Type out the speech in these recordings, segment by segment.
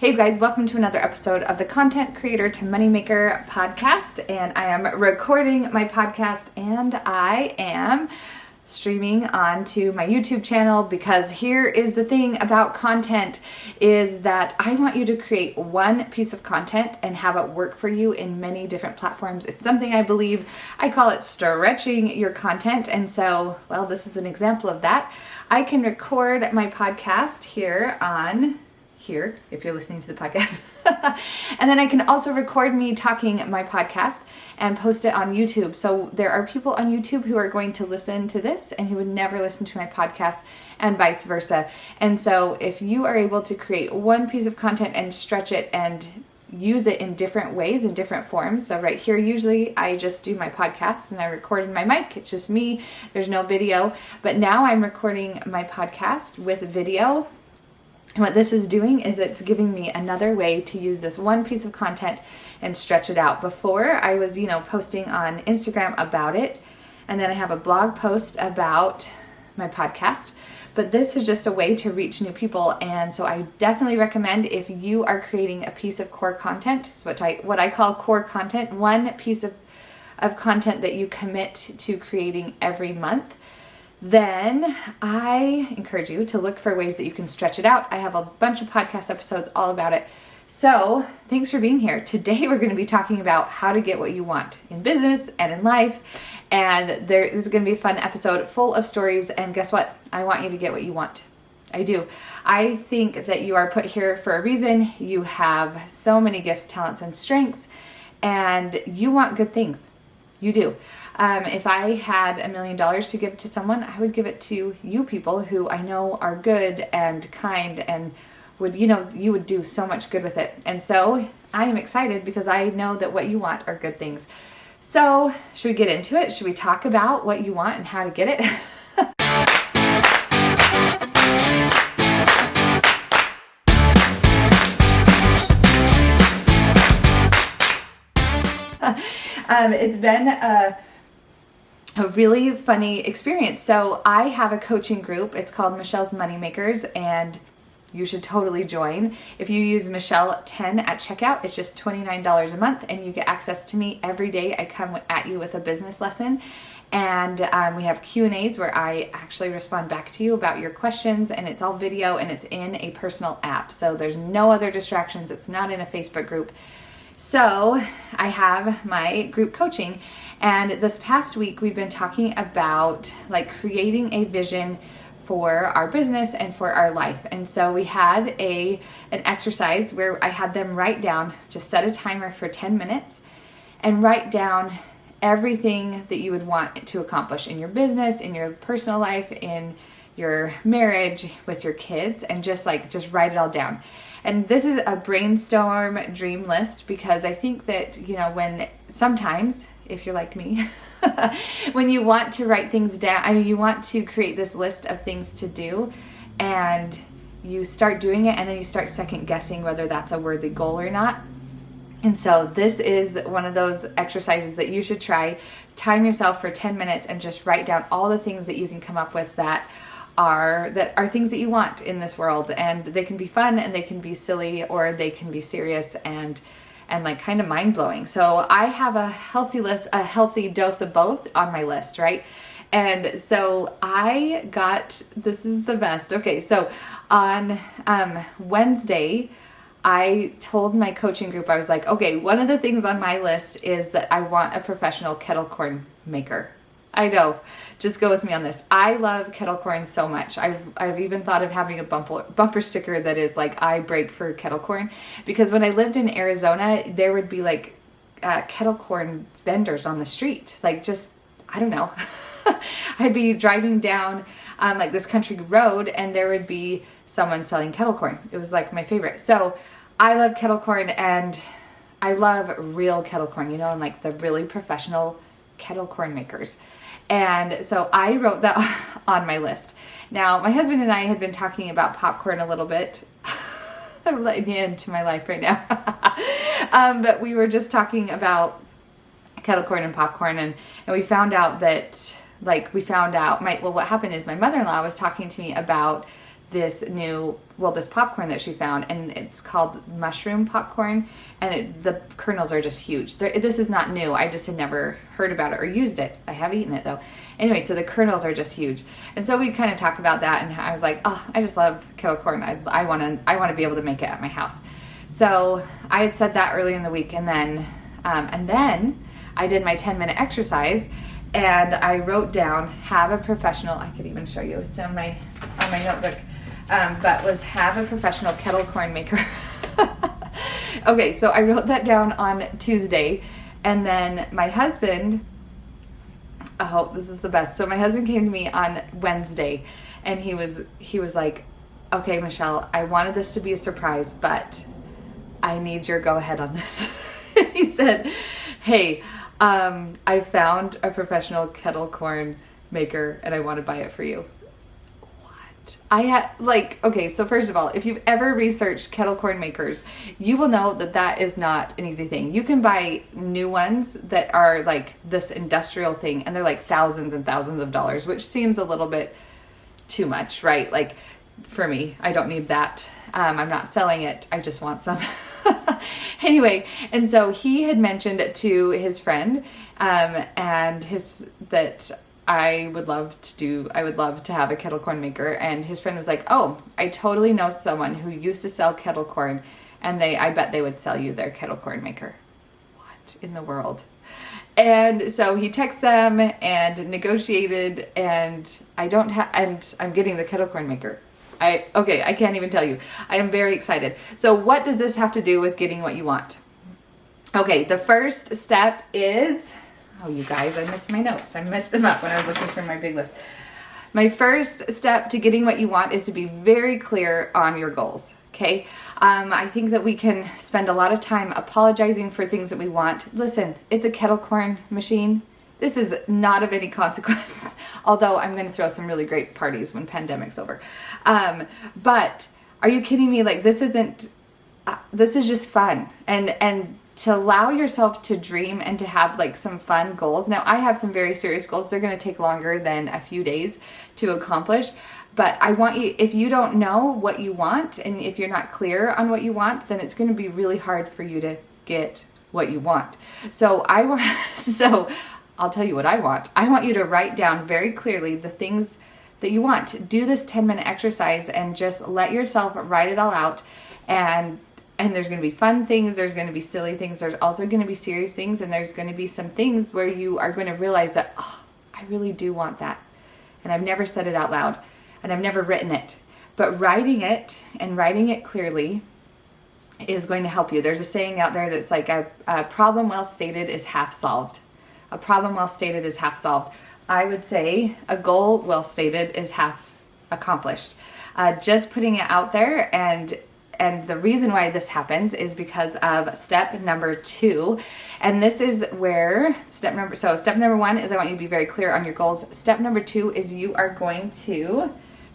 Hey guys, welcome to another episode of the Content Creator to Moneymaker podcast. And I am recording my podcast and I am streaming onto my YouTube channel because here is the thing about content is that I want you to create one piece of content and have it work for you in many different platforms. It's something I believe, I call it stretching your content. And so, well, this is an example of that. I can record my podcast here, if you're listening to the podcast. And then I can also record me talking my podcast and post it on YouTube. So there are people on YouTube who are going to listen to this and who would never listen to my podcast and vice versa. And so if you are able to create one piece of content and stretch it and use it in different ways, in different forms. So right here, usually I just do my podcast and I record in my mic. It's just me. There's no video. But now I'm recording my podcast with video. And what this is doing is it's giving me another way to use this one piece of content and stretch it out. Before I was, posting on Instagram about it, and then I have a blog post about my podcast. But this is just a way to reach new people. And so I definitely recommend if you are creating a piece of core content, so what I call core content, one piece of content that you commit to creating every month, then I encourage you to look for ways that you can stretch it out. I have a bunch of podcast episodes all about it. So thanks for being here. Today we're going to be talking about how to get what you want in business and in life. And this is going to be a fun episode full of stories. And guess what? I want you to get what you want. I do. I think that you are put here for a reason. You have so many gifts, talents, and strengths, and you want good things. You do. If I had $1 million to give to someone, I would give it to you people who I know are good and kind and would, you would do so much good with it. And so I am excited because I know that what you want are good things. So should we get into it? Should we talk about what you want and how to get it? It's been a really funny experience. So I have a coaching group. It's called Michelle's Moneymakers, and you should totally join. If you use Michelle 10 at checkout, it's just $29 a month, and you get access to me every day. I come at you with a business lesson, and we have Q&As where I actually respond back to you about your questions, and it's all video, and it's in a personal app. So there's no other distractions. It's not in a Facebook group. So I have my group coaching, and this past week we've been talking about creating a vision for our business and for our life. And so we had an exercise where I had them write down, just set a timer for 10 minutes and write down everything that you would want to accomplish in your business, in your personal life, in your marriage, with your kids, and just write it all down. And this is a brainstorm dream list because I think that, when sometimes, if you're like me, when you want to write things down, you want to create this list of things to do and you start doing it and then you start second guessing whether that's a worthy goal or not. And so this is one of those exercises that you should try. Time yourself for 10 minutes and just write down all the things that you can come up with that are things that you want in this world, and they can be fun and they can be silly or they can be serious and kind of mind-blowing. So I have a healthy dose of both on my list, right? And so this is the best. Okay, so on Wednesday, I told my coaching group, I was like, okay, one of the things on my list is that I want a professional kettle corn maker. I know. Just go with me on this. I love kettle corn so much. I've even thought of having a bumper sticker that is I break for kettle corn, because when I lived in Arizona, there would be kettle corn vendors on the street. I don't know. I'd be driving down this country road and there would be someone selling kettle corn. It was my favorite. So I love kettle corn, and I love real kettle corn, and the really professional kettle corn makers. And so I wrote that on my list. Now, my husband and I had been talking about popcorn a little bit. I'm letting you into my life right now. But we were just talking about kettle corn and popcorn, and we found out that what happened is my mother-in-law was talking to me about this popcorn that she found, and it's called mushroom popcorn, and the kernels are just huge. This is not new. I just had never heard about it or used it. I have eaten it though. Anyway, so the kernels are just huge. And so we kind of talk about that, and I was like, oh, I just love kettle corn. I want to be able to make it at my house. So I had said that earlier in the week, and then I did my 10-minute exercise, and I wrote down, have a professional, I could even show you, it's on my notebook, but was have a professional kettle corn maker. Okay, so I wrote that down on Tuesday, and then my husband, oh, this is the best. So my husband came to me on Wednesday, and he was like, okay, Michelle, I wanted this to be a surprise, but I need your go ahead on this. He said, hey, I found a professional kettle corn maker and I want to buy it for you. What? Okay, so first of all, if you've ever researched kettle corn makers, you will know that is not an easy thing. You can buy new ones that are like this industrial thing, and they're like thousands and thousands of dollars, which seems a little bit too much, right? Like for me, I don't need that. I'm not selling it. I just want some. Anyway, and so he had mentioned it to his friend, that I would love to have a kettle corn maker. And his friend was like, oh, I totally know someone who used to sell kettle corn, and I bet they would sell you their kettle corn maker. What in the world? And so he texted them and negotiated, and I'm getting the kettle corn maker. I can't even tell you. I am very excited. So what does this have to do with getting what you want? Okay, the first step is, oh, you guys, I missed my notes. I messed them up when I was looking for my big list. My first step to getting what you want is to be very clear on your goals, okay? I think that we can spend a lot of time apologizing for things that we want. Listen, it's a kettle corn machine. This is not of any consequence, although I'm going to throw some really great parties when pandemic's over. But are you kidding me? Like, this is just fun. And to allow yourself to dream and to have like some fun goals. Now, I have some very serious goals. They're going to take longer than a few days to accomplish. But I want you, if you don't know what you want, and if you're not clear on what you want, then it's going to be really hard for you to get what you want. So I'll tell you what I want. I want you to write down very clearly the things that you want. Do this 10-minute exercise and just let yourself write it all out. And there's going to be fun things. There's going to be silly things. There's also going to be serious things. And there's going to be some things where you are going to realize that, oh, I really do want that. And I've never said it out loud. And I've never written it. But writing it and writing it clearly is going to help you. There's a saying out there that's like a problem well stated is half solved. A problem well stated is half solved. I would say a goal well stated is half accomplished. Just putting it out there, and the reason why this happens is because of step number 2. And this is where step number 1 is I want you to be very clear on your goals. Step number 2 is you are going to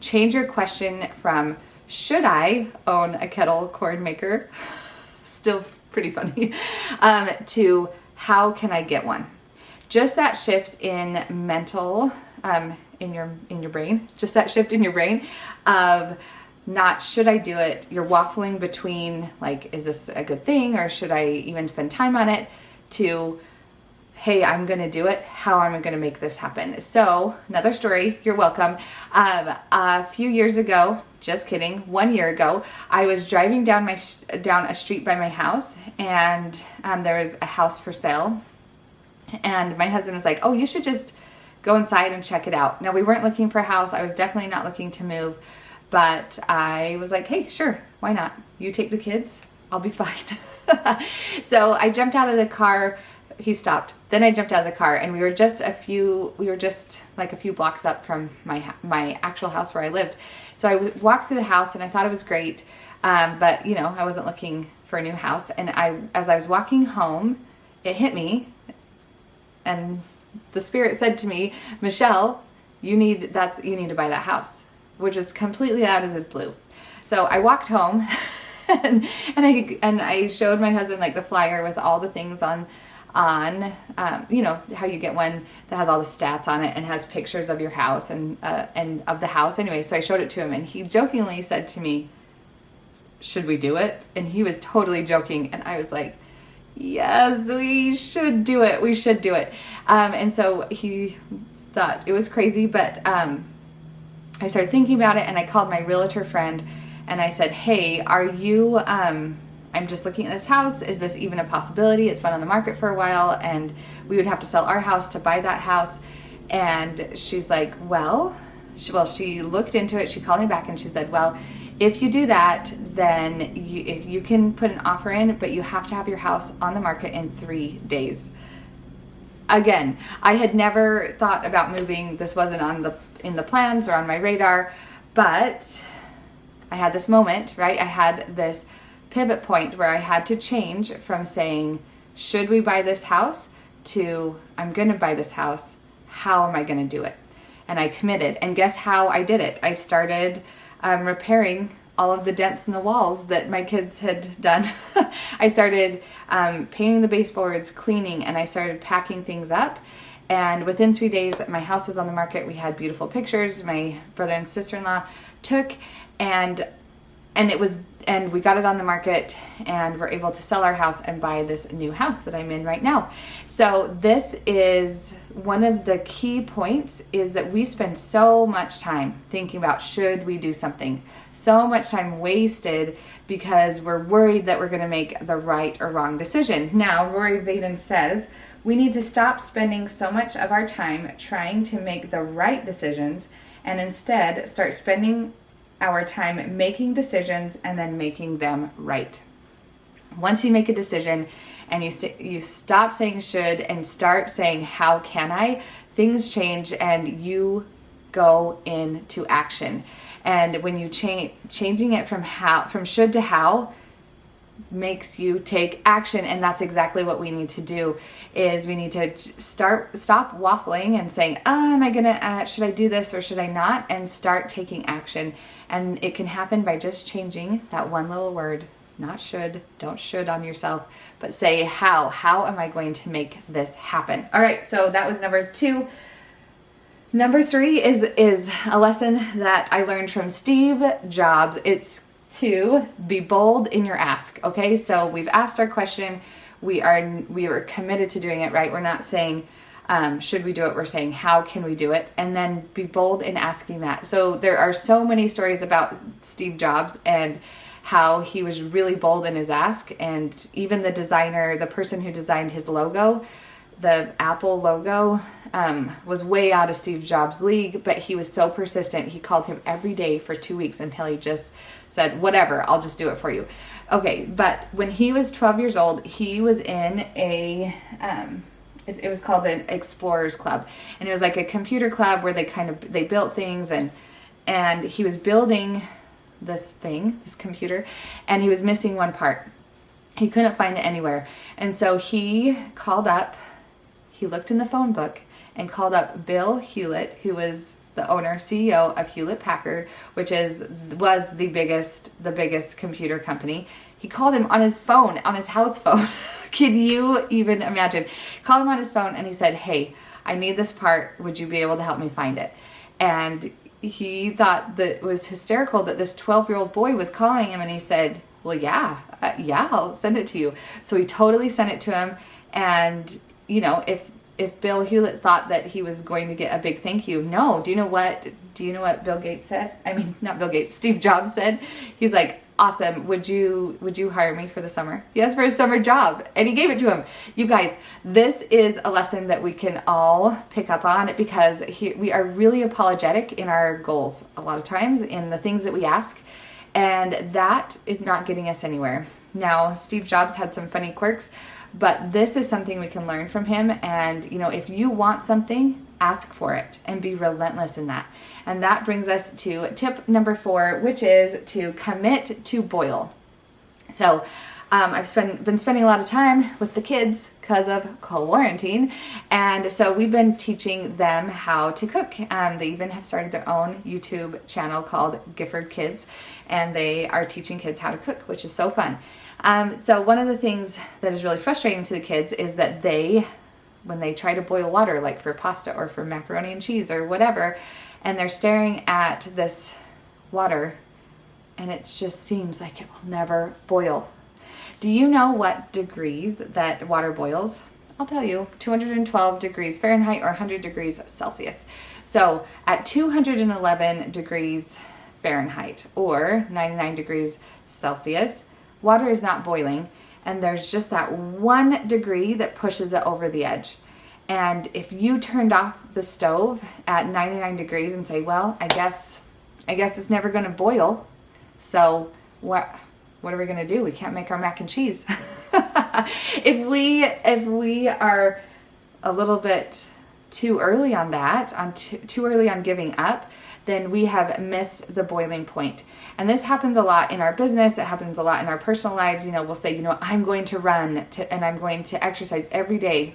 change your question from should I own a kettle corn maker? Still pretty funny. To how can I get one? Just that shift in mental, in your brain, just that shift in your brain of not should I do it? You're waffling between like, is this a good thing, or should I even spend time on it? To, hey, I'm going to do it. How am I going to make this happen? So another story. You're welcome. A few years ago, just kidding, 1 year ago, I was driving down a street by my house, and there was a house for sale. And my husband was like, oh, you should just go inside and check it out. Now, we weren't looking for a house. I was definitely not looking to move. But I was like, hey, sure, why not? You take the kids, I'll be fine. So I jumped out of the car. He stopped. Then I jumped out of the car, and we were just like a few blocks up from my actual house where I lived. So I walked through the house, and I thought it was great. But, I wasn't looking for a new house. And as I was walking home, it hit me. And the Spirit said to me, Michelle, you need to buy that house, which was completely out of the blue. So I walked home and I showed my husband like the flyer with all the things on on, how you get one that has all the stats on it and has pictures of your house and of the house. Anyway, so I showed it to him, and he jokingly said to me, should we do it? And he was totally joking, and I was like, yes, we should do it. We should do it. And so he thought it was crazy, but I started thinking about it, and I called my realtor friend, and I said, hey, are you, I'm just looking at this house. Is this even a possibility? It's been on the market for a while, and we would have to sell our house to buy that house. And she's like, she looked into it. She called me back and she said, well, if you do that, then you can put an offer in, but you have to have your house on the market in 3 days. Again, I had never thought about moving. This wasn't in the plans or on my radar, but I had this moment, right? I had this pivot point where I had to change from saying, should we buy this house, to I'm going to buy this house. How am I going to do it? And I committed. And guess how I did it? I started repairing all of the dents in the walls that my kids had done. I started painting the baseboards, cleaning, and I started packing things up. And within 3 days, my house was on the market. We had beautiful pictures my brother and sister-in-law took, and we got it on the market, and we're able to sell our house and buy this new house that I'm in right now. So this is one of the key points, is that we spend so much time thinking about, should we do something? So much time wasted because we're worried that we're going to make the right or wrong decision. Now, Rory Vaden says, we need to stop spending so much of our time trying to make the right decisions and instead start spending our time making decisions and then making them right. Once you make a decision and you stop saying should and start saying how can I, things change and you go into action. And when you changing it from should to how makes you take action, and that's exactly what we need to do. Is we need to stop waffling and saying, am I gonna should I do this or should I not, and start taking action. And it can happen by just changing that one little word. Not should, don't should on yourself, but say how am I going to make this happen. All right, so that was number 2. Number 3 is a lesson that I learned from Steve Jobs. It's to be bold in your ask. Okay, so we've asked our question. We are committed to doing it, right? We're not saying should we do it? We're saying how can we do it? And then be bold in asking that. So there are so many stories about Steve Jobs and how he was really bold in his ask. And even the person who designed his logo, the Apple logo, was way out of Steve Jobs' league, but he was so persistent. He called him every day for 2 weeks until he just said, whatever, I'll just do it for you. Okay, but when he was 12 years old, he was in a, it was called the Explorers Club. And it was like a computer club where they built things, and he was building this computer, and he was missing one part. He couldn't find it anywhere. And so he looked in the phone book and called up Bill Hewlett, who was the owner, CEO of Hewlett Packard, which was the biggest computer company. He called him on his phone, on his house phone. Can you even imagine? Called him on his phone and he said, hey, I need this part. Would you be able to help me find it? And he thought that it was hysterical that this 12-year-old boy was calling him, and he said, well, yeah, I'll send it to you. So he totally sent it to him. And, if Bill Hewlett thought that he was going to get a big thank you, no. Do you know what Bill Gates said? I mean, not Bill Gates, Steve Jobs said. He's like, awesome. Would you hire me for the summer? Yes, for a summer job. And he gave it to him. You guys, this is a lesson that we can all pick up on, because we are really apologetic in our goals a lot of times, in the things that we ask, and that is not getting us anywhere. Now, Steve Jobs had some funny quirks, but this is something we can learn from him. And, if you want something, ask for it and be relentless in that. And that brings us to tip number 4, which is to commit to boil. So I've been spending a lot of time with the kids because of quarantine, and so we've been teaching them how to cook. They even have started their own YouTube channel called Gifford Kids, and they are teaching kids how to cook, which is so fun. So one of the things that is really frustrating to the kids is that when they try to boil water, like for pasta or for macaroni and cheese or whatever, and they're staring at this water, and it just seems like it will never boil. Do you know what degrees that water boils? I'll tell you, 212 degrees Fahrenheit or 100 degrees Celsius. So at 211 degrees Fahrenheit or 99 degrees Celsius, water is not boiling, and there's just that 1 degree that pushes it over the edge. And if you turned off the stove at 99 degrees and say, well, I guess it's never going to boil, so what are we going to do? We can't make our mac and cheese. If we are a little bit too early on that, too early on giving up, then we have missed the boiling point. And this happens a lot in our business. It happens a lot in our personal lives. We'll say, I'm going to run and I'm going to exercise every day.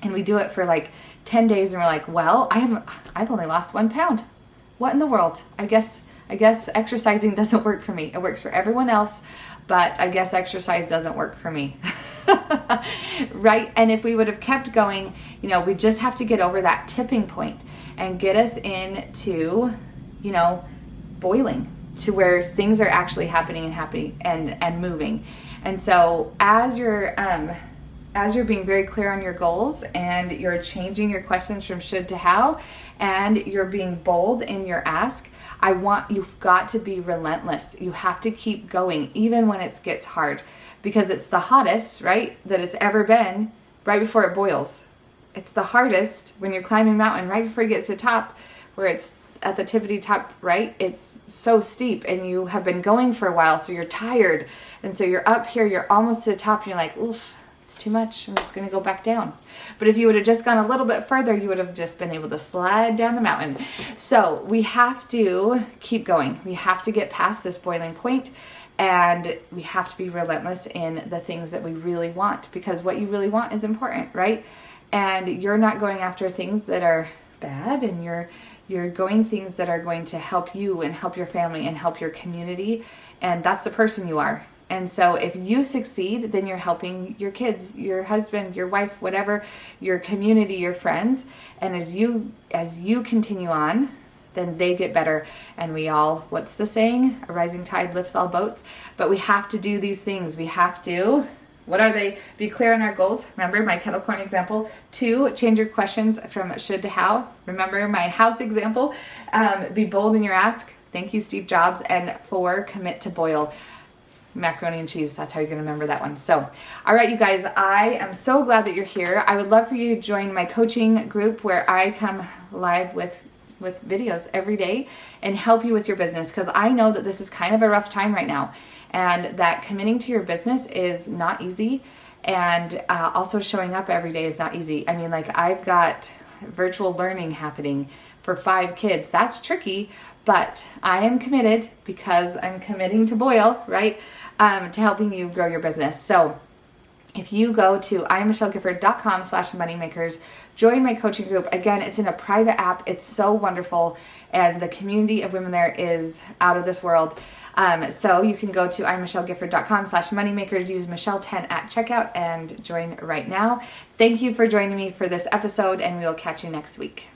And we do it for like 10 days and we're like, well, I've only lost 1 pound. What in the world? I guess exercising doesn't work for me. It works for everyone else, but I guess exercise doesn't work for me. Right? And if we would have kept going, we just have to get over that tipping point and get us into, boiling to where things are actually happening and moving. And so as you're being very clear on your goals and you're changing your questions from should to how, and you're being bold in your ask, you've got to be relentless. You have to keep going even when it gets hard, because it's the hottest, right, that it's ever been right before it boils. It's the hardest when you're climbing a mountain right before you get to the top, where it's at the tippity top, right? It's so steep and you have been going for a while, so you're tired. And so you're up here, you're almost to the top, and you're like, oof, it's too much. I'm just going to go back down. But if you would have just gone a little bit further, you would have just been able to slide down the mountain. So we have to keep going. We have to get past this boiling point, and we have to be relentless in the things that we really want, because what you really want is important, right? And you're not going after things that are bad, and you're going things that are going to help you and help your family and help your community, and that's the person you are. And so if you succeed, then you're helping your kids, your husband, your wife, whatever, your community, your friends. And as you continue on, then they get better. And we all, what's the saying? A rising tide lifts all boats. But we have to do these things. We have to, what are they? Be clear on our goals. Remember my kettle corn example. 2, change your questions from should to how. Remember my house example. Be bold in your ask. Thank you, Steve Jobs. And 4, commit to boil. Macaroni and cheese. That's how you're going to remember that one. So, all right, you guys, I am so glad that you're here. I would love for you to join my coaching group where I come live with videos every day and help you with your business, because I know that this is kind of a rough time right now, and that committing to your business is not easy, and also showing up every day is not easy. I mean, like, I've got virtual learning happening for 5 kids. That's tricky, but I am committed, because I'm committing to boil, right? To helping you grow your business. So if you go to imichellegifford.com/moneymakers, join my coaching group. Again, it's in a private app. It's so wonderful. And the community of women there is out of this world. So you can go to imichellegifford.com/moneymakers, use Michelle10 at checkout, and join right now. Thank you for joining me for this episode, and we will catch you next week.